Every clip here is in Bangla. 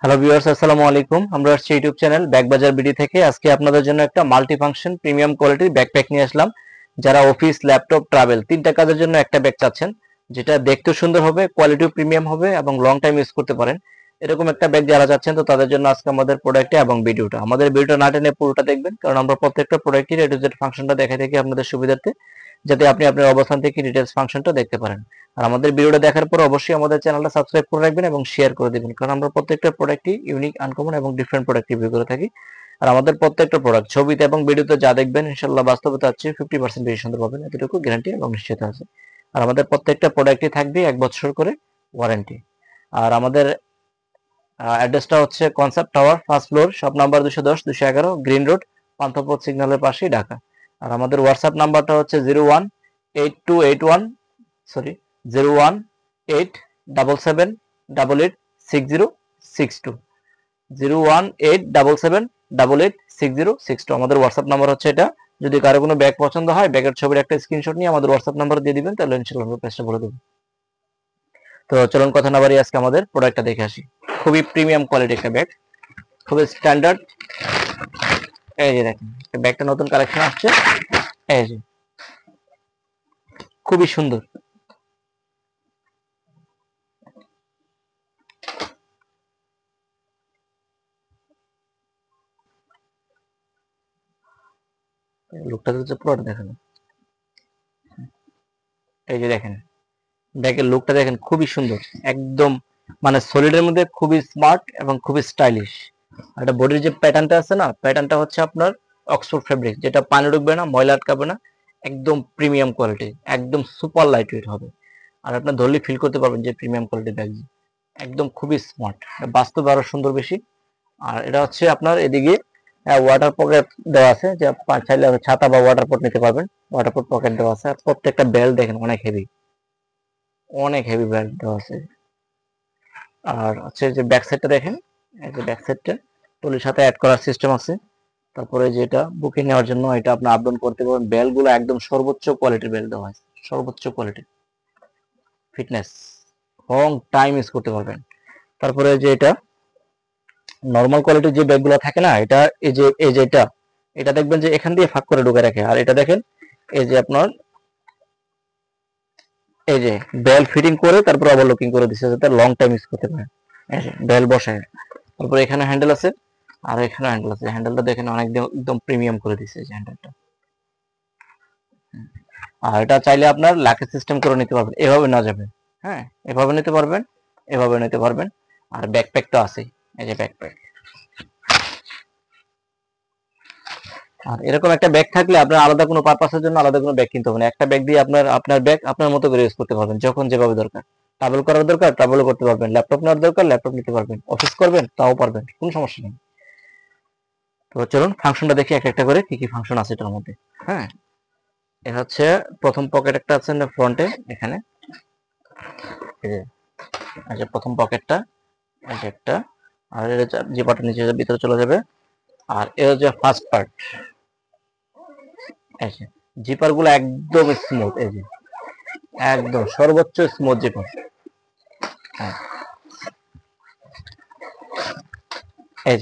হ্যালো ভিউয়ার্স, আসসালামু আলাইকুম। আমরা আসছি ইউটিউব চ্যানেল ব্যাগবাজার বিডি থেকে। আজকে আপনাদের জন্য একটা মাল্টি ফাংশন প্রিমিয়াম কোয়ালিটির ব্যাকপ্যাক নিয়ে আসলাম। যারা অফিস, ল্যাপটপ, ট্রাভেল তিনটা কাজের জন্য একটা ব্যাগ চাচ্ছেন, যেটা দেখতে সুন্দর হবে, কোয়ালিটিও প্রিমিয়াম হবে এবং লং টাইম ইউজ করতে পারেন, এরকম একটা ব্যাগ যারা চাচ্ছেন, তো তাদের জন্য আজকে আমাদের প্রোডাক্টে এবং ভিডিওটা, আমাদের ভিডিওটা না টেনে পুরোটা দেখবেন, কারণ আমরা প্রত্যেকটা প্রোডাক্টের এ টু জেড ফাংশনটা দেখাই থাকি আপনাদের সুবিধার্থে, যাতে আপনি আপনার অবস্থান থেকে ডিটেলস ফাংশনটা দেখতে পারেন। আর আমাদের ভিডিওটা দেখার পর অবশ্যই আমাদের চ্যানেলটা সাবস্ক্রাইব করে রাখবেন এবং শেয়ার করে দিবেন, কারণ আমরা প্রত্যেকটা প্রোডাক্টই ইউনিক, আনকমন এবং ডিফারেন্ট প্রোডাক্ট রিভিউ করে থাকি। আর আমাদের প্রত্যেকটা প্রোডাক্ট ছবিতে এবং ভিডিওতে যা দেখবেন, ইনশাল্লাহ বাস্তবে তার চেয়ে 50% বেশি সুন্দর পাবেন, এতটুকু গ্যারান্টি এবং নিশ্চয়তা আছে। আর আমাদের প্রত্যেকটা প্রোডাক্টই থাকবে 1 বছর করে ওয়ারেন্টি। আর আমাদের অ্যাড্রেসটা হচ্ছে concept tower, first floor, shop number 210-211, green road, Panthapath সিগন্যালের পাশেই, ঢাকা। আর আমাদের হোয়াটসঅ্যাপ নাম্বারটা হচ্ছে 0187877886062, 01877886062 আমাদের হোয়াটসঅ্যাপ নাম্বার হচ্ছে এটা। যদি কারো কোনো ব্যাগ পছন্দ হয়, ব্যাগের ছবির একটা স্ক্রিনশট নিয়ে আমাদের হোয়াটসঅ্যাপ নাম্বার দিয়ে দিবেন, তাহলে ইনশাআল্লাহ আমরা প্রাইসটা বলে দেবো। তো চলুন কথা না বাড়িয়ে আজকে আমাদের প্রোডাক্টটা দেখে আসি। খুবই প্রিমিয়াম কোয়ালিটি একটা ব্যাগ, খুবই স্ট্যান্ডার্ড। এই যে দেখেন, ব্যাগটা নতুন কালেকশন আসছে, এই যে খুবই সুন্দর। লুকটা হচ্ছে পুরোটা দেখেন, এই যে দেখেন ব্যাগের লুকটা দেখেন, খুবই সুন্দর, একদম মানে সলিডের মধ্যে খুবই স্মার্ট এবং খুবই স্টাইলিশ। আর এটা বডির যে প্যাটার্নটা আছে না, প্যাটার্নটা হচ্ছে আপনার অক্সফোর্ড ফেব্রিক, যেটা পানি ঢুকবে না, ময়লা আটকাবে না, একদম প্রিমিয়াম কোয়ালিটি, একদম সুপার লাইট ওয়েট হবে। আর আপনার ধরলে ফিল করতে পারবেন যে প্রিমিয়াম কোয়ালিটির ব্যাগ, একদম খুবই স্মার্ট, বাস্তবে আরো সুন্দর বেশি। আর এটা হচ্ছে আপনার এদিকে ওয়াটার পকেট দেওয়া আছে, যে চাইলে ছাতা বা ওয়াটার পট নিতে পারবেন, ওয়াটার পকেট দেওয়া আছে। আর প্রত্যেকটা বেল্ট দেখেন অনেক হেভি, অনেক হেভি বেল্ট দেওয়া আছে। আর হচ্ছে যে ব্যাক সাইডটা দেখেন, এই যে ব্যাক সাইডটা টলির সাথে অ্যাড করার সিস্টেম আছে। তারপরে যেটা বুকিং নেওয়ার জন্য এটা আপনি আপ ডাউন করতে পারবেন। বেল্ট গুলো একদম সর্বোচ্চ কোয়ালিটির বেল্ট দেওয়া আছে, সর্বোচ্চ quality, fitness, long time use করতে পারবেন। তারপরে যে এটা নর্মাল কোয়ালিটির যে ব্যাগগুলো থাকে না, এটা এই যে এটা দেখবেন যে এখান দিয়ে ফাঁক করে ঢুকে রাখে। আর এটা দেখেন, এই যে আপনার এই যে বেল ফিটিং করে তারপর আবার লুকিং করে দিচ্ছে, যাতে লং টাইম ইউজ করতে পারেন। এই যে বেল বসায়, তারপর এখানে হ্যান্ডেল আছে, আর এখানে হ্যান্ডেল আছে। হ্যান্ডেলটা দেখেন অনেক একদম প্রিমিয়াম করে দিচ্ছে এই যে হ্যান্ডেলটা। আর এটা চাইলে আপনার লাকি সিস্টেম করে নিতে পারবেন, এভাবে না যাবে, হ্যাঁ এভাবে নিতে পারবেন, এভাবে নিতে পারবেন। আর ব্যাকপ্যাক তো আছে, এই যে ব্যাকপ্যাক। আর এরকম একটা ব্যাগ থাকলে আপনার আলাদা কোনো পারপাসের জন্য আলাদা কোনো ব্যাগ কিনতে হবে না। একটা ব্যাগ দিয়ে আপনার ব্যাগ আপনার মতো করে ইউজ করতে পারবেন, যখন যেভাবে দরকার। ট্রাভেল করার দরকার ট্রাভেলও করতে পারবেন, ল্যাপটপ নেওয়ার দরকার ল্যাপটপ নিতে পারবেন, অফিস করবেন তাও পারবেন, কোনো সমস্যা নেই। তো চলুন ফাংশনটা দেখি এক একটা করে, কি কি ফাংশন আছে এটার মধ্যে। হ্যাঁ, এটা হচ্ছে প্রথম পকেট একটা আছে ফ্রন্টে, এখানে এই যে প্রথম পকেটটা, এই যে একটা। আর এর যে পার্টটা নিচে ভিতরে চলে যাবে। আর এর যে ফার্স্ট পার্ট, এই যে জিপার গুলো একদম স্মুথ, এই যে একদম সর্বোচ্চ স্মুথ জিপার। হ্যাঁ, এই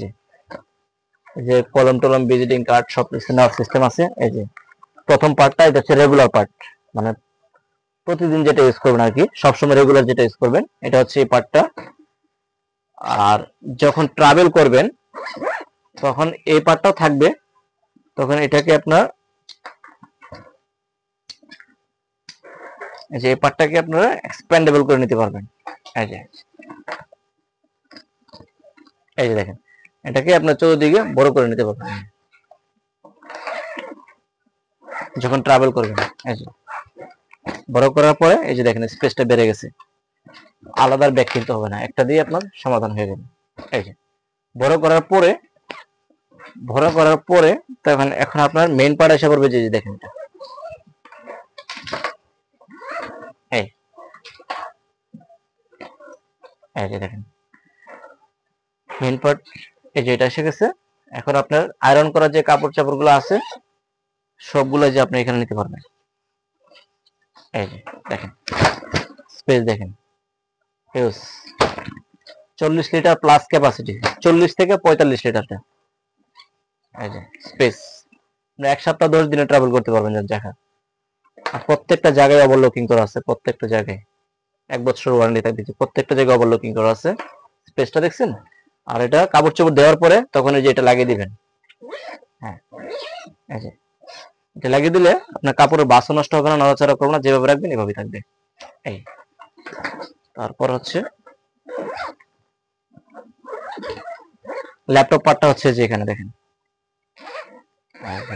যে কলম টলম ভিজিটিং কার্ড সব নেওয়ার সিস্টেম আছে। এই যে প্রথম পার্টটা, এটা হচ্ছে রেগুলার পার্ট, মানে প্রতিদিন যেটা ইউজ করবেন আর কি, সবসময় রেগুলার যেটা ইউজ করবেন, এটা হচ্ছে এই পার্টটা। আর যখন ট্রাভেল করবেন তখন এই পার্টটাও থাকবে, তখন এটাকে আপনার এই যে এই পার্টটাকে আপনারা এক্সপ্যান্ডেবল করে নিতে পারবেন। এই যে এই যে দেখেন, এটাকে আপনার চতুর্দিকে বড় করে নিতে পারবেন যখন ট্রাভেল করবেন। এই যে বড় করার পরে এই যে দেখেন স্পেসটা বেড়ে গেছে, আলাদা ব্যাগ কিনতে হবে না, একটা দিয়ে আপনার সমাধান হয়ে যাবে। এই যে বড় করার পরে তখন এখন আপনার মেইন পার্ট এসে পড়বে, যে দেখেন এটা, এই এই যে দেখেন মেইন পার্ট, এই যে এটা এসে গেছে। এখন আপনার আয়রন করার যে কাপড় চাপড় গুলো আছে সবগুলো যে আপনি এখানে নিতে পারবেন। এই যে দেখেন স্পেস দেখেন, হিউজ, 40 লিটার প্লাস ক্যাপাসিটি, 40 থেকে 45 লিটারটা। এই যে স্পেস, এক সপ্তাহ 10 দিনে ট্রাভেল করতে পারবেন জায়গা। আর প্রত্যেকটা জায়গায় ওভারলোকিং করা আছে, প্রত্যেকটা জায়গায় 1 বছর ওয়ারেন্টি থাকবে, প্রত্যেকটা জায়গায় ওভারলোকিং করা আছে। স্পেসটা দেখছেন? আর এটা কাপড় চোপড় দেওয়ার পরে তখন এই যে এটা লাগিয়ে দিবেন। হ্যাঁ, এই যে এটা লাগিয়ে দিলে আপনার কাপড়ের বাসও নষ্ট হবে না, নড়াচড়া করবে না, যেভাবে রাখবেন এভাবেই থাকবে। এই তারপর হচ্ছে ল্যাপটপ পার্টটা হচ্ছে যে এখানে দেখেন,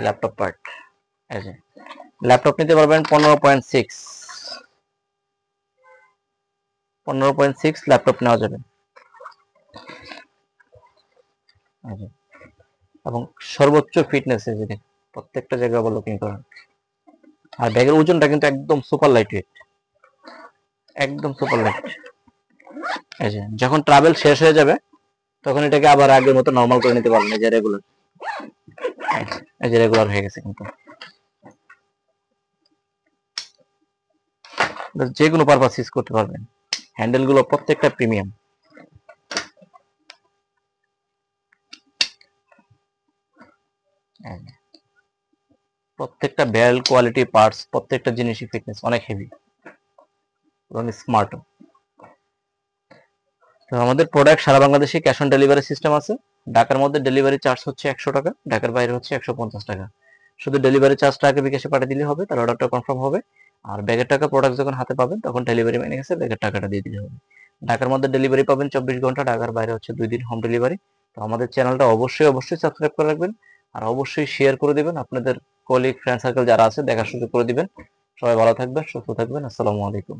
ল্যাপটপ পার্ট। এই যে ল্যাপটপ নিতে পারবেন 15.6 ল্যাপটপ নেওয়া যাবে। এবং সর্বোচ্চ ফিটনেস, এই যে প্রত্যেকটা জায়গায় ওভারলোকিং করা। আর ব্যাগের ওজনটা কিন্তু একদম সুপার লাইট ওয়েট, একদম সুপার লাইট। এই যে যখন ট্রাভেল শেষ হয়ে যাবে তখন এটাকে আবার আগের মতো নরমাল করে নিতে পারবেন। এই যে রেগুলার, এই যে রেগুলার হয়ে গেছে কিন্তু। যে কোনো পারপাস ইউজ করতে পারবেন। হ্যান্ডেল গুলো প্রত্যেকটা প্রিমিয়াম। প্রত্যেকটা বেল্ট কোয়ালিটি পার্টস, প্রত্যেকটা জিনিসই ফিটনেস অনেক হেভি এবং স্মার্ট। তো আমাদের প্রোডাক্ট সারা বাংলাদেশে ক্যাশ অন ডেলিভারি সিস্টেম আছে। ঢাকার মধ্যে ডেলিভারি চার্জ হচ্ছে 100 টাকা, ঢাকার বাইরে হচ্ছে 150 টাকা। শুধু ডেলিভারি চার্জটা আগে বিকাশে পাঠিয়ে দিলে হবে, তার অর্ডারটা কনফার্ম হবে। আর ব্যাগের টাকা প্রোডাক্ট যখন হাতে পাবেন তখন ডেলিভারি ম্যানের কাছে ব্যাগের টাকাটা দিয়ে দিলে হবে। ঢাকার মধ্যে ডেলিভারি পাবেন 24 ঘন্টা, ঢাকার বাইরে হচ্ছে 2 দিন হোম ডেলিভারি। তো আমাদের চ্যানেলটা অবশ্যই সাবস্ক্রাইব করে রাখবেন, আর অবশ্যই শেয়ার করে দিবেন আপনাদের কলিগ ফ্রেন্ড সার্কেল যারা আছে দেখার সুযোগ করে দিবেন। সবাই ভালো থাকবেন, সুস্থ থাকবেন। আসসালামু আলাইকুম।